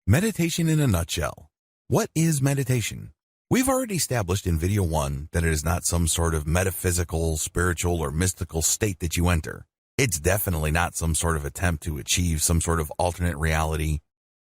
Meditation in a nutshell. What is meditation? We've already established in video 1 that it is not some sort of metaphysical, spiritual, or mystical state that you enter. It's definitely not some sort of attempt to achieve some sort of alternate reality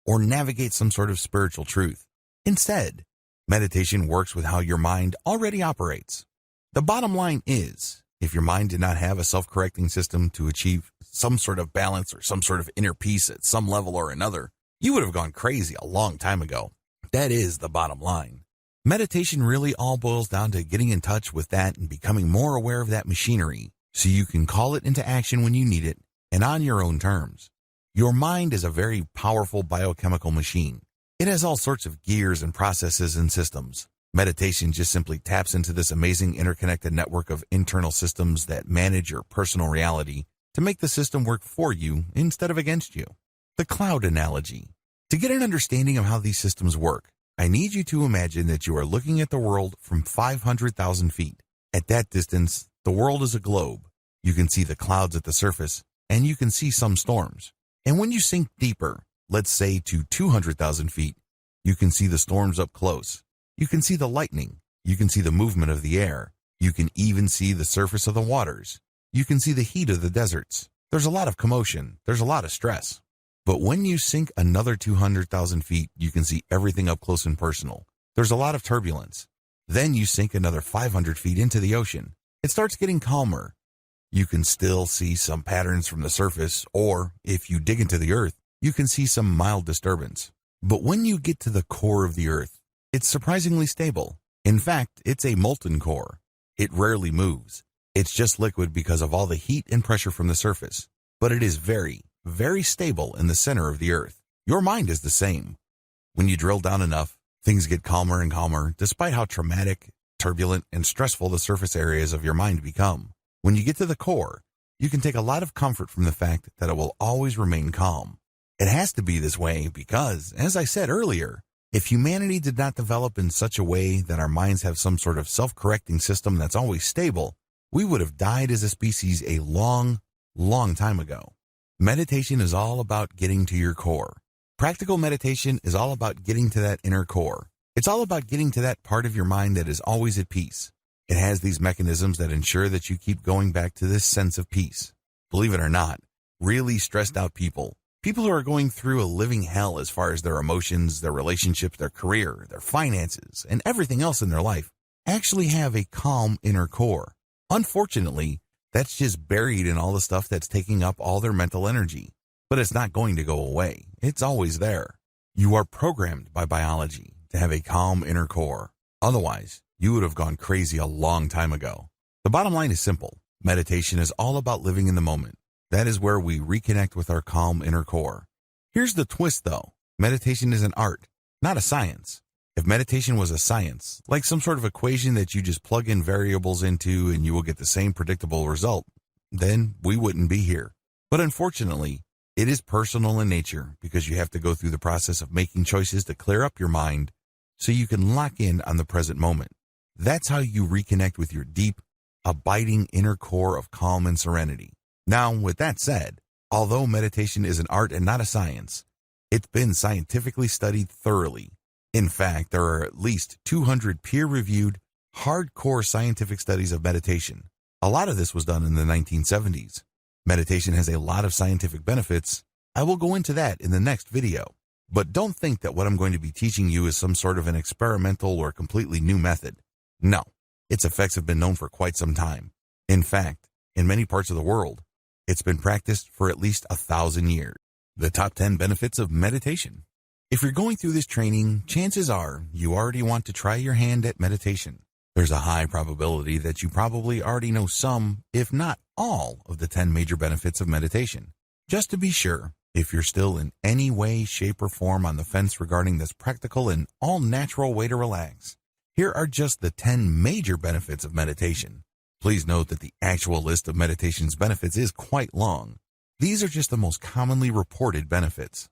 or navigate some sort of spiritual truth. Instead, meditation works with how your mind already operates. The bottom line is, if your mind did not have a self-correcting system to achieve some sort of balance or some sort of inner peace at some level or another, you would have gone crazy a long time ago. That is the bottom line. Meditation really all boils down to getting in touch with that and becoming more aware of that machinery so you can call it into action when you need it and on your own terms. Your mind is a very powerful biochemical machine. It has all sorts of gears and processes and systems. Meditation just simply taps into this amazing interconnected network of internal systems that manage your personal reality to make the system work for you instead of against you. The cloud analogy. To get an understanding of how these systems work, I need you to imagine that you are looking at the world from 500,000 feet. At that distance, the world is a globe. You can see the clouds at the surface, and you can see some storms. And when you sink deeper, let's say to 200,000 feet, you can see the storms up close. You can see the lightning. You can see the movement of the air. You can even see the surface of the waters. You can see the heat of the deserts. There's a lot of commotion. There's a lot of stress. But when you sink another 200,000 feet, you can see everything up close and personal. There's a lot of turbulence. Then you sink another 500 feet into the ocean. It starts getting calmer. You can still see some patterns from the surface, or if you dig into the earth, you can see some mild disturbance. But when you get to the core of the earth, it's surprisingly stable. In fact, it's a molten core. It rarely moves. It's just liquid because of all the heat and pressure from the surface. But it is very, very stable in the center of the earth. Your mind is the same. When you drill down enough, things get calmer and calmer, despite how traumatic, turbulent, and stressful the surface areas of your mind become. When you get to the core, you can take a lot of comfort from the fact that it will always remain calm. It has to be this way because, as I said earlier, if humanity did not develop in such a way that our minds have some sort of self-correcting system that's always stable, we would have died as a species a long, long time ago. Meditation is all about getting to your core. Practical meditation is all about getting to that inner core. It's all about getting to that part of your mind that is always at peace. It has these mechanisms that ensure that you keep going back to this sense of peace. Believe it or not, really stressed out people who are going through a living hell as far as their emotions, their relationships, their career, their finances, and everything else in their life, actually have a calm inner core. Unfortunately, that's just buried in all the stuff that's taking up all their mental energy. But it's not going to go away. It's always there. You are programmed by biology to have a calm inner core. Otherwise, you would have gone crazy a long time ago. The bottom line is simple. Meditation is all about living in the moment. That is where we reconnect with our calm inner core. Here's the twist, though. Meditation is an art, not a science. If meditation was a science, like some sort of equation that you just plug in variables into and you will get the same predictable result, then we wouldn't be here. But unfortunately, it is personal in nature because you have to go through the process of making choices to clear up your mind so you can lock in on the present moment. That's how you reconnect with your deep, abiding inner core of calm and serenity. Now, with that said, although meditation is an art and not a science, it's been scientifically studied thoroughly. In fact, there are at least 200 peer-reviewed, hardcore scientific studies of meditation. A lot of this was done in the 1970s. Meditation has a lot of scientific benefits. I will go into that in the next video. But don't think that what I'm going to be teaching you is some sort of an experimental or completely new method. No, its effects have been known for quite some time. In fact, in many parts of the world, it's been practiced for at least 1,000 years. The top 10 benefits of meditation. If you're going through this training, chances are you already want to try your hand at meditation. There's a high probability that you probably already know some, if not all, of the 10 major benefits of meditation. Just to be sure, if you're still in any way, shape, or form on the fence regarding this practical and all-natural way to relax, here are just the 10 major benefits of meditation. Please note that the actual list of meditation's benefits is quite long. These are just the most commonly reported benefits.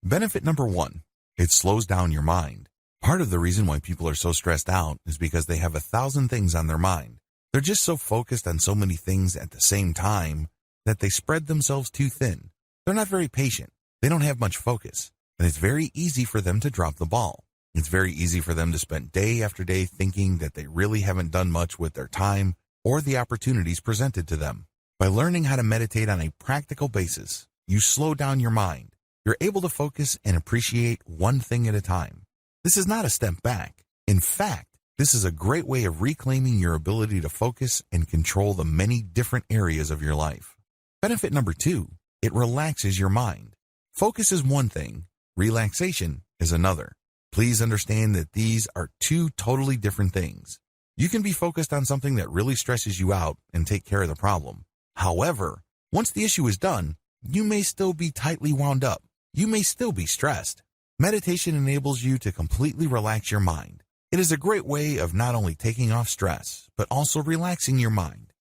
Benefit number 1, it slows down your mind. Part of the reason why people are so stressed out is because they have 1,000 things on their mind. They're just so focused on so many things at the same time that they spread themselves too thin. They're not very patient. They don't have much focus. and it's very easy for them to drop the ball. It's very easy for them to spend day after day thinking that they really haven't done much with their time or the opportunities presented to them. By learning how to meditate on a practical basis, you slow down your mind. You're able to focus and appreciate one thing at a time. This is not a step back. In fact, this is a great way of reclaiming your ability to focus and control the many different areas of your life. Benefit number 2, it relaxes your mind. Focus is one thing, relaxation is another. Please understand that these are two totally different things. You can be focused on something that really stresses you out and take care of the problem. However, once the issue is done, you may still be tightly wound up. You may still be stressed. Meditation enables you to completely relax your mind. It is a great way of not only taking off stress, but also relaxing your mind.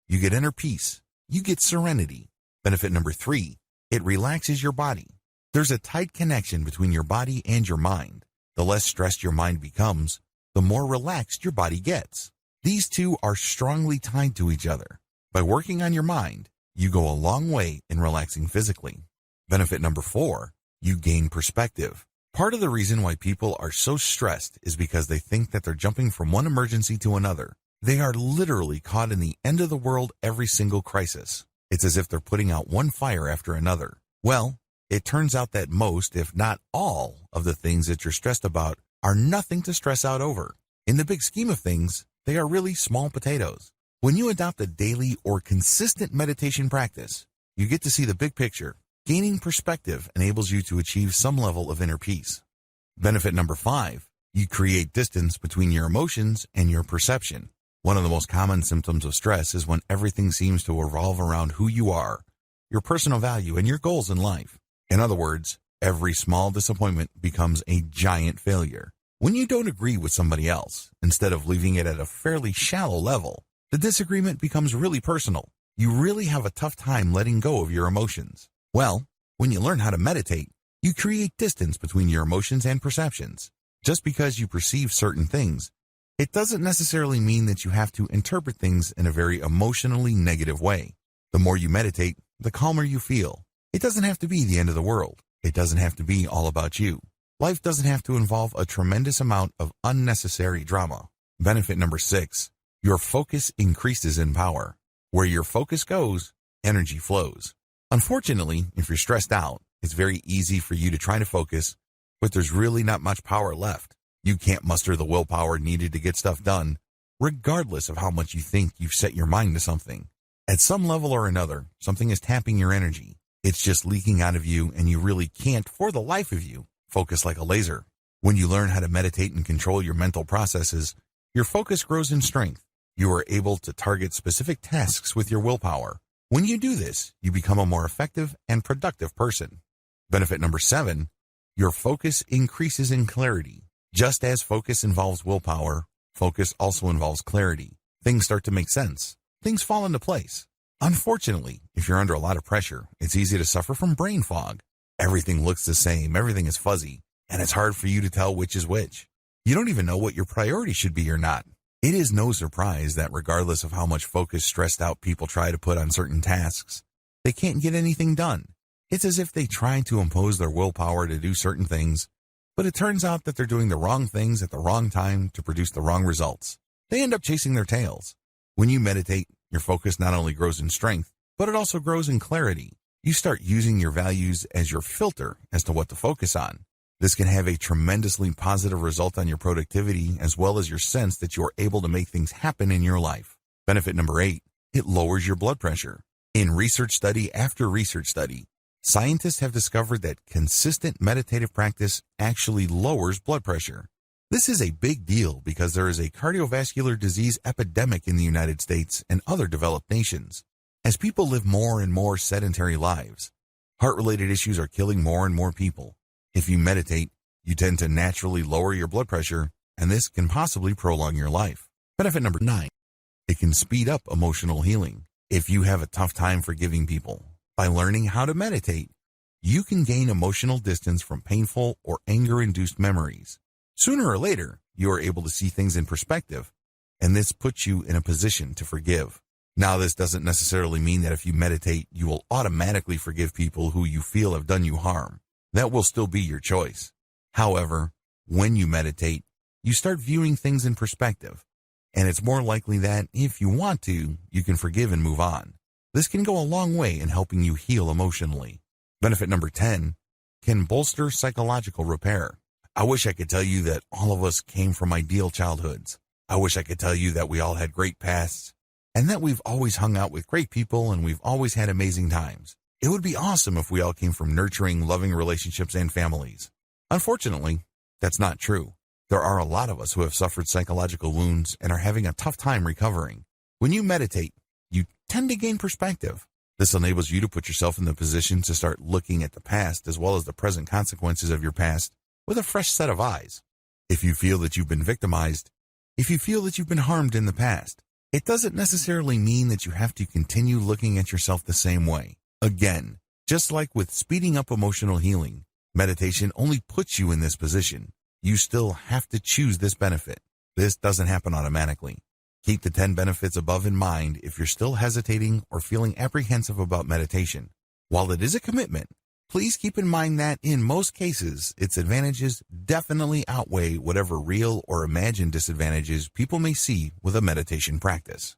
You get inner peace. You get serenity. Benefit number 3, it relaxes your body. There's a tight connection between your body and your mind. The less stressed your mind becomes, the more relaxed your body gets. These two are strongly tied to each other. By working on your mind, you go a long way in relaxing physically. Benefit number 4, you gain perspective. Part of the reason why people are so stressed is because they think that they're jumping from one emergency to another. They are literally caught in the end of the world every single crisis. It's as if they're putting out one fire after another. Well, it turns out that most, if not all, of the things that you're stressed about are nothing to stress out over. In the big scheme of things, they are really small potatoes. When you adopt a daily or consistent meditation practice, you get to see the big picture. Gaining perspective enables you to achieve some level of inner peace. Benefit number 5, you create distance between your emotions and your perception. One of the most common symptoms of stress is when everything seems to revolve around who you are, your personal value, and your goals in life. In other words, every small disappointment becomes a giant failure. When you don't agree with somebody else, instead of leaving it at a fairly shallow level, the disagreement becomes really personal. You really have a tough time letting go of your emotions. Well, when you learn how to meditate, you create distance between your emotions and perceptions. Just because you perceive certain things, it doesn't necessarily mean that you have to interpret things in a very emotionally negative way. The more you meditate, the calmer you feel. It doesn't have to be the end of the world. It doesn't have to be all about you. Life doesn't have to involve a tremendous amount of unnecessary drama. Benefit number 6, your focus increases in power. Where your focus goes, energy flows. Unfortunately, if you're stressed out, it's very easy for you to try to focus, but there's really not much power left. You can't muster the willpower needed to get stuff done, regardless of how much you think you've set your mind to something. At some level or another, something is tapping your energy. It's just leaking out of you, and you really can't, for the life of you, focus like a laser. When you learn how to meditate and control your mental processes, your focus grows in strength. You are able to target specific tasks with your willpower. When you do this, you become a more effective and productive person. Benefit number 7, your focus increases in clarity. Just as focus involves willpower, focus also involves clarity. Things start to make sense. Things fall into place. Unfortunately, if you're under a lot of pressure, it's easy to suffer from brain fog. Everything looks the same, everything is fuzzy, and it's hard for you to tell which is which. You don't even know what your priority should be or not. It is no surprise that regardless of how much focus stressed out people try to put on certain tasks, they can't get anything done. It's as if they try to impose their willpower to do certain things, but it turns out that they're doing the wrong things at the wrong time to produce the wrong results. They end up chasing their tails. When you meditate, your focus not only grows in strength, but it also grows in clarity. You start using your values as your filter as to what to focus on. This can have a tremendously positive result on your productivity as well as your sense that you are able to make things happen in your life. Benefit number 8, it lowers your blood pressure. In research study after research study, scientists have discovered that consistent meditative practice actually lowers blood pressure. This is a big deal because there is a cardiovascular disease epidemic in the United States and other developed nations. As people live more and more sedentary lives, heart-related issues are killing more and more people. If you meditate, you tend to naturally lower your blood pressure, and this can possibly prolong your life. Benefit number 9, it can speed up emotional healing. If you have a tough time forgiving people, by learning how to meditate, you can gain emotional distance from painful or anger-induced memories. Sooner or later, you are able to see things in perspective, and this puts you in a position to forgive. Now, this doesn't necessarily mean that if you meditate, you will automatically forgive people who you feel have done you harm. that will still be your choice. However, when you meditate, you start viewing things in perspective, and it's more likely that, if you want to, you can forgive and move on. This can go a long way in helping you heal emotionally. Benefit number 10, can bolster psychological repair. I wish I could tell you that all of us came from ideal childhoods. I wish I could tell you that we all had great pasts, and that we've always hung out with great people and we've always had amazing times. It would be awesome if we all came from nurturing, loving relationships and families. Unfortunately, that's not true. There are a lot of us who have suffered psychological wounds and are having a tough time recovering. When you meditate, you tend to gain perspective. This enables you to put yourself in the position to start looking at the past as well as the present consequences of your past with a fresh set of eyes. If you feel that you've been victimized, if you feel that you've been harmed in the past, it doesn't necessarily mean that you have to continue looking at yourself the same way. Again, just like with speeding up emotional healing, meditation only puts you in this position. You still have to choose this benefit. This doesn't happen automatically. Keep the 10 benefits above in mind if you're still hesitating or feeling apprehensive about meditation. While it is a commitment, please keep in mind that in most cases, its advantages definitely outweigh whatever real or imagined disadvantages people may see with a meditation practice.